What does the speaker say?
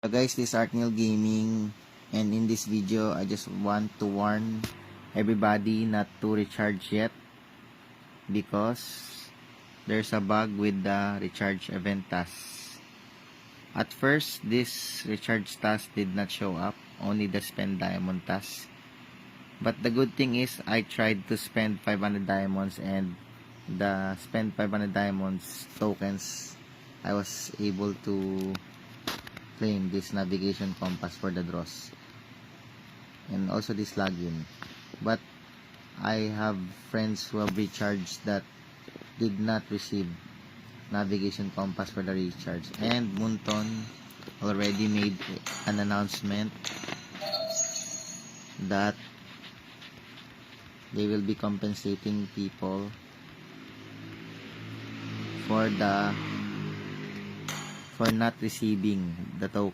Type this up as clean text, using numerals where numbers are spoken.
So guys, this is Arkneil Gaming, and in this video I just want to warn everybody not to recharge yet because there's a bug with the recharge event task. At first, this recharge task did not show up, only the spend diamond task. But the good thing is I tried to spend 500 diamonds, and the spend 500 diamonds tokens I was able to claim this navigation compass for the draws and also this login. But I have friends who have recharged that did not receive navigation compass for the recharge, and Moonton already made an announcement that they will be compensating people for not receiving the token.